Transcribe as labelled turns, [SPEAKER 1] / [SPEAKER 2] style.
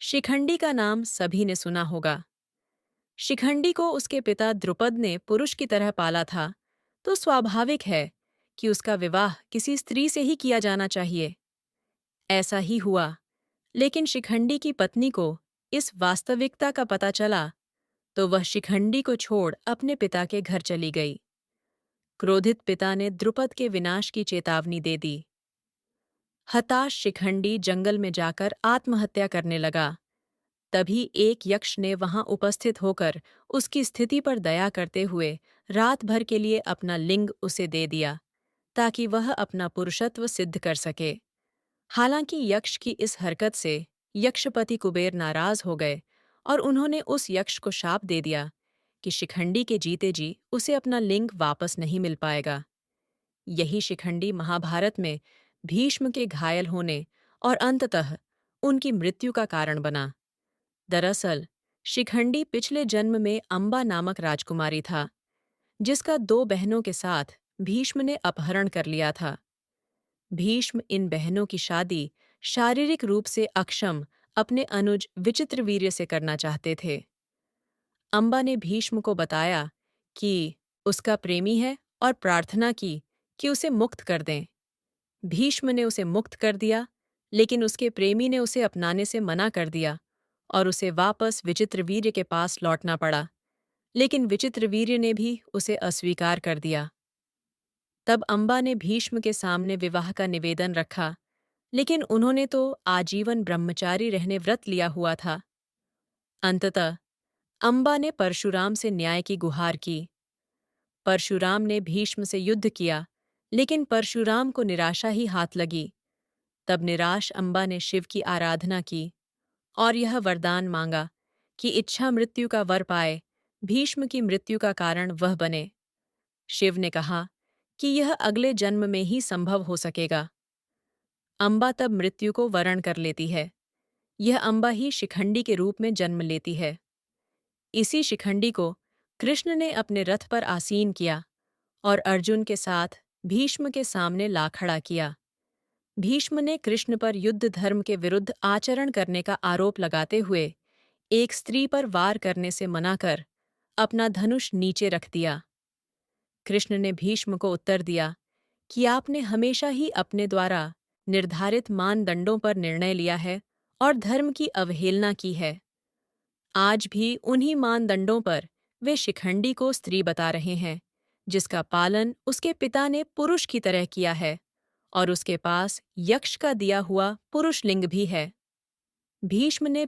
[SPEAKER 1] शिखंडी का नाम सभी ने सुना होगा। शिखंडी को उसके पिता द्रुपद ने पुरुष की तरह पाला था, तो स्वाभाविक है कि उसका विवाह किसी स्त्री से ही किया जाना चाहिए। ऐसा ही हुआ, लेकिन शिखंडी की पत्नी को इस वास्तविकता का पता चला, तो वह शिखंडी को छोड़ अपने पिता के घर चली गई। क्रोधित पिता ने द्रुपद के विनाश की चेतावनी दे दी। हताश शिखंडी जंगल में जाकर आत्महत्या करने लगा। तभी एक यक्ष ने वहां उपस्थित होकर उसकी स्थिति पर दया करते हुए रात भर के लिए अपना लिंग उसे दे दिया, ताकि वह अपना पुरुषत्व सिद्ध कर सके। हालांकि यक्ष की इस हरकत से यक्षपति कुबेर नाराज हो गए और उन्होंने उस यक्ष को शाप दे दिया कि शिखंडी के जीते जी उसे अपना लिंग वापस नहीं मिल पाएगा। यही शिखंडी महाभारत में भीष्म के घायल होने और अंततः उनकी मृत्यु का कारण बना। दरअसल शिखंडी पिछले जन्म में अंबा नामक राजकुमारी था, जिसका 2 बहनों के साथ भीष्म ने अपहरण कर लिया था। भीष्म इन बहनों की शादी शारीरिक रूप से अक्षम अपने अनुज विचित्रवीर्य से करना चाहते थे। अंबा ने भीष्म को बताया कि उसका प्रेमी है और प्रार्थना की कि उसे मुक्त कर दें। भीष्म ने उसे मुक्त कर दिया, लेकिन उसके प्रेमी ने उसे अपनाने से मना कर दिया और उसे वापस विचित्रवीर्य के पास लौटना पड़ा। लेकिन विचित्रवीर्य ने भी उसे अस्वीकार कर दिया। तब अंबा ने भीष्म के सामने विवाह का निवेदन रखा, लेकिन उन्होंने तो आजीवन ब्रह्मचारी रहने व्रत लिया हुआ था। अंततः अंबा ने परशुराम से न्याय की गुहार की। परशुराम ने भीष्म से युद्ध किया, लेकिन परशुराम को निराशा ही हाथ लगी। तब निराश अंबा ने शिव की आराधना की और यह वरदान मांगा कि इच्छा मृत्यु का वर पाए, भीष्म की मृत्यु का कारण वह बने। शिव ने कहा कि यह अगले जन्म में ही संभव हो सकेगा। अंबा तब मृत्यु को वरण कर लेती है। यह अंबा ही शिखंडी के रूप में जन्म लेती है। इसी शिखंडी को कृष्ण ने अपने रथ पर आसीन किया और अर्जुन के साथ भीष्म के सामने ला खड़ा किया। भीष्म ने कृष्ण पर युद्ध धर्म के विरुद्ध आचरण करने का आरोप लगाते हुए एक स्त्री पर वार करने से मना कर अपना धनुष नीचे रख दिया। कृष्ण ने भीष्म को उत्तर दिया कि आपने हमेशा ही अपने द्वारा निर्धारित मानदंडों पर निर्णय लिया है और धर्म की अवहेलना की है। आज भी उन्हीं मानदंडों पर वे शिखंडी को स्त्री बता रहे हैं, जिसका पालन उसके पिता ने पुरुष की तरह किया है और उसके पास यक्ष का दिया हुआ पुरुष लिंग भी है। भीष्म ने